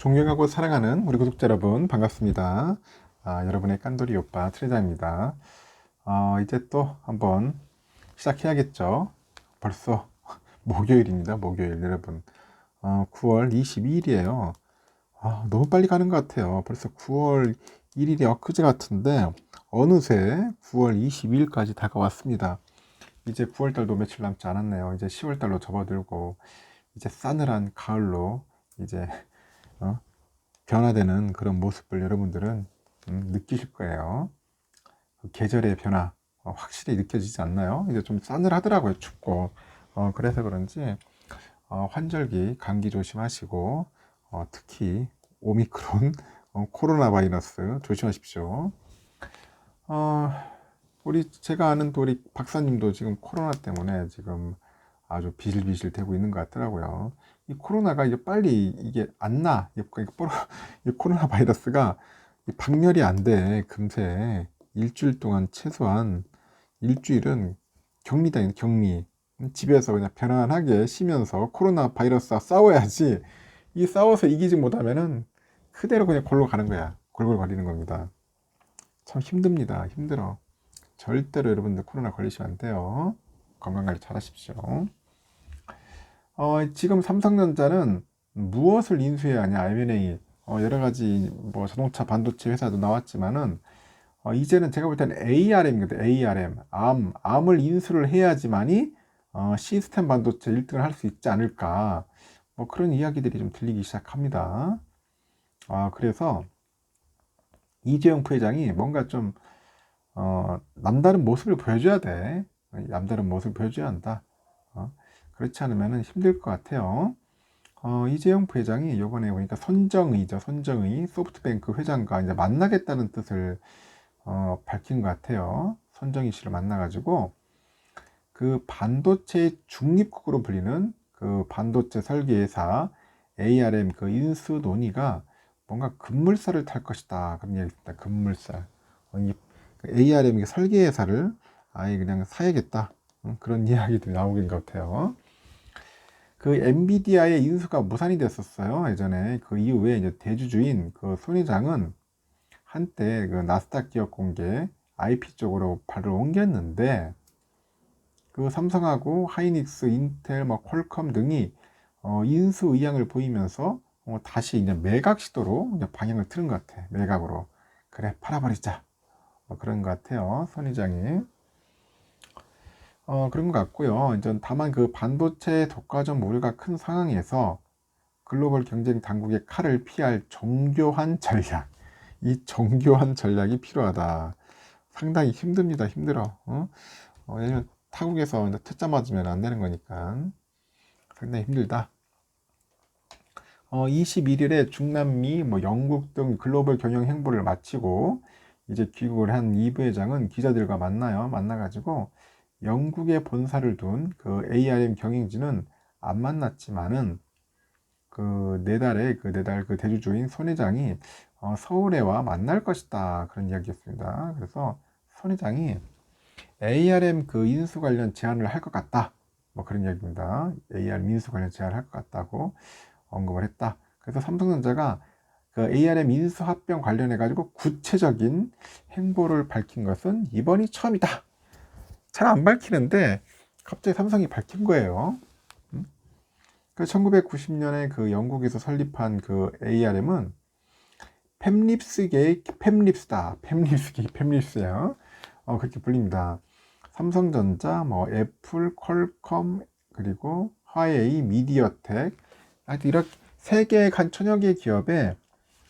존경하고 사랑하는 우리 구독자 여러분 반갑습니다. 여러분의 깐돌이 오빠 트레자입니다. 이제 또 한번 시작해야겠죠. 벌써 목요일입니다. 목요일 여러분. 9월 22일이에요. 너무 빨리 가는 것 같아요. 벌써 9월 1일이 엊그제 같은데 어느새 9월 22일까지 다가왔습니다. 이제 9월달도 며칠 남지 않았네요. 이제 10월달로 접어들고 이제 싸늘한 가을로 이제 변화되는 그런 모습을 여러분들은 느끼실 거예요. 그 계절의 변화 확실히 느껴지지 않나요? 이제 좀 싸늘하더라고요. 춥고 그래서 그런지 환절기 감기 조심하시고 특히 오미크론 코로나 바이러스 조심하십시오. 제가 아는 또 우리 박사님도 지금 코로나 때문에 지금 아주 비실비실 되고 있는 것 같더라고요. 이 코로나가 이게 빨리 이게 안 나. 이 코로나 바이러스가 박멸이 안 돼. 금세 일주일 동안 최소한 일주일은 격리다. 격리. 집에서 그냥 편안하게 쉬면서 코로나 바이러스와 싸워야지. 이 싸워서 이기지 못하면은 그대로 그냥 골로 가는 거야. 골골거리는 겁니다. 참 힘듭니다. 힘들어. 절대로 여러분들 코로나 걸리시면 안 돼요. 건강관리 잘 하십시오. 지금 삼성전자는 무엇을 인수해야 하냐, M&A. 여러 가지 뭐 자동차 반도체 회사도 나왔지만은, 이제는 제가 볼 때는 ARM이거든, ARM. ARM을 인수를 해야지만이, 시스템 반도체 1등을 할 수 있지 않을까. 뭐 그런 이야기들이 좀 들리기 시작합니다. 그래서 이재용 부회장이 뭔가 좀, 남다른 모습을 보여줘야 돼. 남다른 모습을 보여줘야 한다. 그렇지 않으면 힘들 것 같아요. 이재용 부회장이 요번에 보니까 손정의 소프트뱅크 회장과 이제 만나겠다는 뜻을 밝힌 것 같아요. 손정의 씨를 만나가지고 그 반도체 중립국으로 불리는 그 반도체 설계회사 ARM 그 인수 논의가 뭔가 급물살을 탈 것이다. 그런 얘기입니다. 급물살. 이 ARM 설계회사를 아예 그냥 사야겠다. 그런 이야기들이 나오긴 것 같아요. 그 엔비디아의 인수가 무산이 됐었어요. 예전에 그 이후에 이제 대주주인 그 손 회장은 한때 그 나스닥 기업 공개 IP 쪽으로 발을 옮겼는데 그 삼성하고 하이닉스, 인텔, 뭐 퀄컴 등이 인수 의향을 보이면서 다시 이제 매각 시도로 이제 방향을 틀은 것 같아. 매각으로. 그래, 팔아버리자. 뭐 그런 것 같아요. 손 회장이. 그런 것 같고요. 이제 다만 그 반도체 독과점 우려가 큰 상황에서 글로벌 경쟁 당국의 칼을 피할 정교한 전략, 이 정교한 전략이 필요하다. 상당히 힘듭니다. 힘들어. 왜냐면 타국에서 이제 퇴짜 맞으면 안 되는 거니까 상당히 힘들다. 21일에 중남미, 뭐 영국 등 글로벌 경영 행보를 마치고 이제 귀국을 한 이 부회장은 기자들과 만나요. 만나가지고 영국에 본사를 둔 그 ARM 경영진은 안 만났지만은 그 내달 그 대주주인 손 회장이 서울에 와 만날 것이다. 그런 이야기였습니다. 그래서 손 회장이 ARM 그 인수 관련 제안을 할 것 같다. 뭐 그런 이야기입니다. ARM 인수 관련 제안을 할 것 같다고 언급을 했다. 그래서 삼성전자가 그 ARM 인수 합병 관련해 가지고 구체적인 행보를 밝힌 것은 이번이 처음이다. 잘 안 밝히는데 갑자기 삼성이 밝힌 거예요. 그 1990년에 그 영국에서 설립한 그 ARM은 팹립스계의 팹립스다. 팹립스야. 그렇게 불립니다. 삼성전자, 뭐 애플, 퀄컴, 그리고 화웨이, 미디어텍, 하여튼 이렇게 세계 한 천여 개 기업에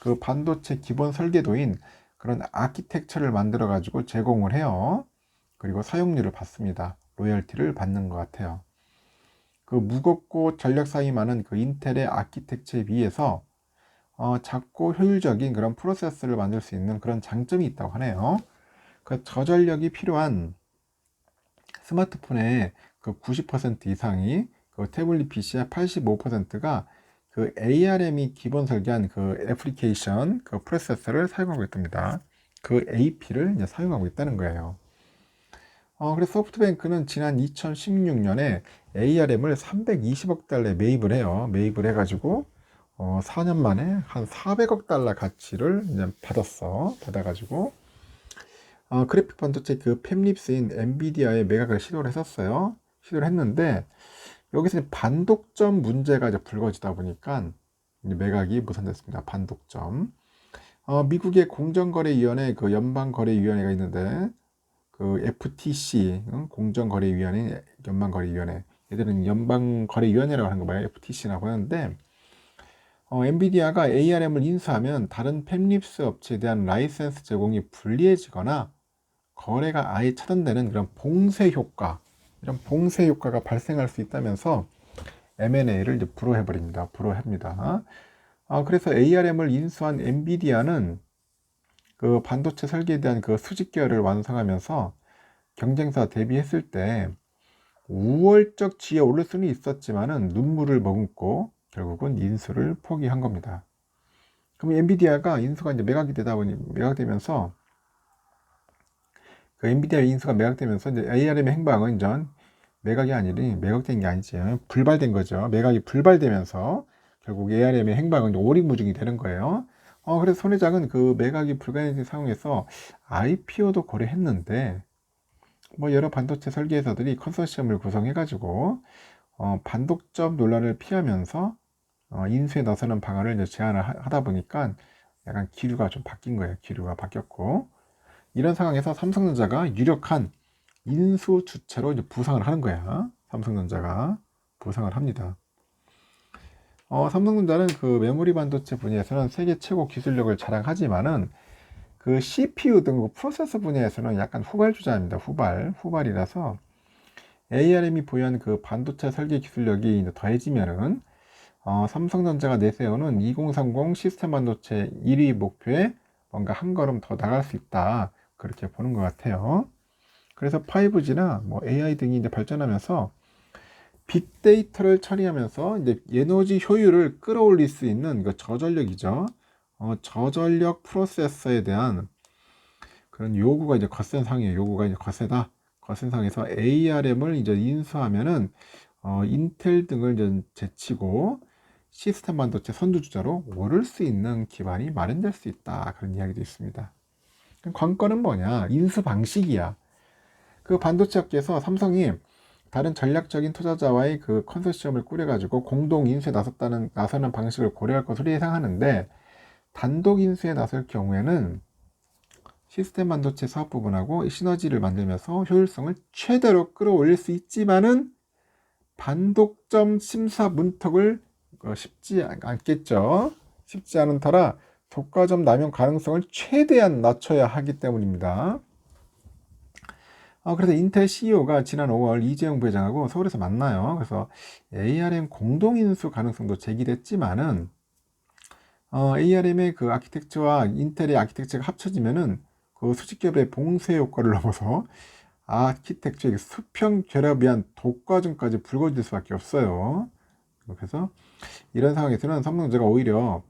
그 반도체 기본 설계도인 그런 아키텍처를 만들어 가지고 제공을 해요. 그리고 사용료를 받습니다. 로열티를 받는 것 같아요. 그 무겁고 전력 사이 많은 그 인텔의 아키텍처에 비해서 작고 효율적인 그런 프로세서를 만들 수 있는 그런 장점이 있다고 하네요. 그 저전력이 필요한 스마트폰의 그 90% 이상이 그 태블릿 PC의 85%가 그 ARM이 기본 설계한 그 애플리케이션 그 프로세서를 사용하고 있답니다. 그 AP를 이제 사용하고 있다는 거예요. 그래서 소프트뱅크는 지난 2016년에 ARM을 320억 달러에 매입을 해요. 매입을 해가지고 4년 만에 한 400억 달러 가치를 이제 받아가지고, 그래픽 반도체 그 팹립스인 엔비디아의 매각을 시도를 했었어요. 시도를 했는데, 여기서 이제 반독점 문제가 이제 불거지다 보니까, 이제 매각이 무산됐습니다. 반독점. 미국의 공정거래위원회, 그 연방거래위원회가 있는데, 그 FTC, 공정거래위원회, 연방거래위원회. 얘들은 연방거래위원회라고 하는 거 봐요. FTC라고 하는데, 엔비디아가 ARM을 인수하면 다른 팹립스 업체에 대한 라이센스 제공이 불리해지거나 거래가 아예 차단되는 그런 봉쇄 효과, 이런 봉쇄 효과가 발생할 수 있다면서 M&A를 이제 불허해버립니다. 불허합니다. 그래서 ARM을 인수한 엔비디아는 그 반도체 설계에 대한 그 수직 계열을 완성하면서 경쟁사 대비했을 때 우월적 지위에 오를 수는 있었지만은 눈물을 머금고 결국은 인수를 포기한 겁니다. 그럼 엔비디아가 인수가 이제 매각되면서 그 엔비디아 인수가 매각되면서 이제 ARM의 행방은 전 매각된 게 아니지 불발된 거죠. 매각이 불발되면서 결국 ARM의 행방은 오리무중이 되는 거예요. 그래서 손 회장은 그 매각이 불가능한 상황에서 IPO도 고려했는데 뭐 여러 반도체 설계회사들이 컨소시엄을 구성해가지고 반독점 논란을 피하면서 인수에 나서는 방안을 이제 제안을 하다 보니까 약간 기류가 좀 바뀐 거예요. 기류가 바뀌었고 이런 상황에서 삼성전자가 유력한 인수 주체로 이제 부상을 하는 거야. 삼성전자가 부상을 합니다. 삼성전자는 그 메모리 반도체 분야에서는 세계 최고 기술력을 자랑하지만은 그 CPU 등 프로세서 분야에서는 약간 후발주자입니다. 후발이라서 ARM이 보유한 그 반도체 설계 기술력이 더해지면은 삼성전자가 내세우는 2030 시스템 반도체 1위 목표에 뭔가 한 걸음 더 나갈 수 있다. 그렇게 보는 것 같아요. 그래서 5G나 뭐 AI 등이 이제 발전하면서 빅데이터를 처리하면서 이제 에너지 효율을 끌어올릴 수 있는 그 저전력이죠. 저전력 프로세서에 대한 그런 요구가 이제 거센 상이에요. 요구가 이제 거세다. 거센 상에서 ARM을 이제 인수하면은 인텔 등을 이제 제치고 시스템 반도체 선두주자로 오를 수 있는 기반이 마련될 수 있다. 그런 이야기도 있습니다. 관건은 뭐냐? 인수 방식이야. 그 반도체 업계에서 삼성이 다른 전략적인 투자자와의 그 컨소시엄을 꾸려가지고 공동 인수에 나서는 방식을 고려할 것으로 예상하는데 단독 인수에 나설 경우에는 시스템 반도체 사업 부분하고 시너지를 만들면서 효율성을 최대로 끌어올릴 수 있지만은 반독점 심사 문턱을 쉽지 않겠죠. 쉽지 않은 터라 독과점 남용 가능성을 최대한 낮춰야 하기 때문입니다. 그래서 인텔 CEO가 지난 5월 이재용 부회장하고 서울에서 만나요. 그래서 ARM 공동인수 가능성도 제기됐지만은 ARM의 그 아키텍처와 인텔의 아키텍처가 합쳐지면은 그 수직기업의 봉쇄 효과를 넘어서 아키텍처의 수평 결합 위한 독과점까지 불거질 수밖에 없어요. 그래서 이런 상황에서는 삼성전자가 오히려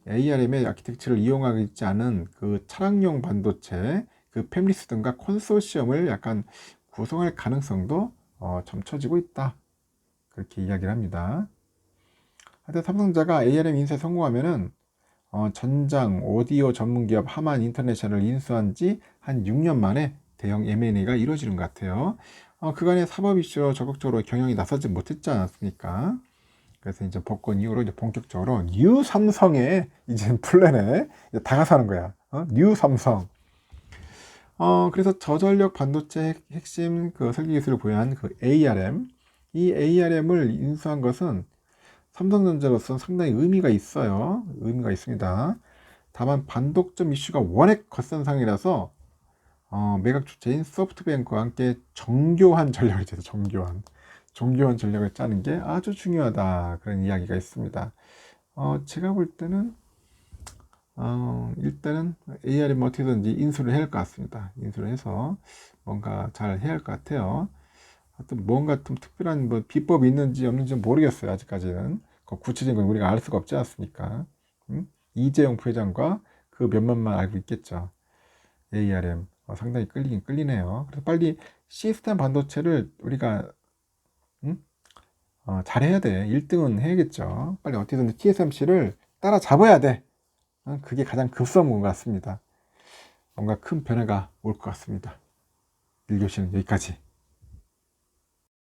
ARM의 아키텍처를 이용하고 있지 않은 그 차량용 반도체, 그 팹리스 등과 컨소시엄을 약간 구성할 가능성도 점쳐지고 있다. 그렇게 이야기를 합니다. 하여튼 삼성전자가 ARM 인수에 성공하면은 전장 오디오 전문 기업 하만 인터내셔널을 인수한 지 한 6년 만에 대형 M&A가 이루어지는 것 같아요. 그간의 사법 이슈로 적극적으로 경영이 나서지 못했지 않았습니까? 그래서 이제 복권 이후로 이제 본격적으로 뉴 삼성의 이제 플랜에 이제 다가서는 거야. 뉴 삼성. 그래서 저전력 반도체 핵심 그 설계 기술을 보유한 그 ARM, 이 ARM을 인수한 것은 삼성전자로서 상당히 의미가 있어요. 의미가 있습니다. 다만 반독점 이슈가 워낙 거센 상이라서 매각 주체인 소프트뱅크와 함께 정교한 전략을 짜서 정교한 전략을 짜는 게 아주 중요하다. 그런 이야기가 있습니다. 제가 볼 때는 일단은 ARM 어떻게든지 인수를 해야 할 것 같습니다. 인수를 해서 뭔가 잘 해야 할 것 같아요. 하여튼 뭔가 좀 특별한 뭐 비법이 있는지 없는지 모르겠어요. 아직까지는 구체적인 건 우리가 알 수가 없지 않습니까? 이재용 부회장과 그 몇몇만 알고 있겠죠. ARM 상당히 끌리긴 끌리네요. 그래서 빨리 시스템 반도체를 우리가 잘해야 돼. 1등은 해야겠죠. 빨리 어떻게든 TSMC를 따라잡아야 돼. 그게 가장 급선무인 것 같습니다. 뭔가 큰 변화가 올 것 같습니다. 1교시는 여기까지.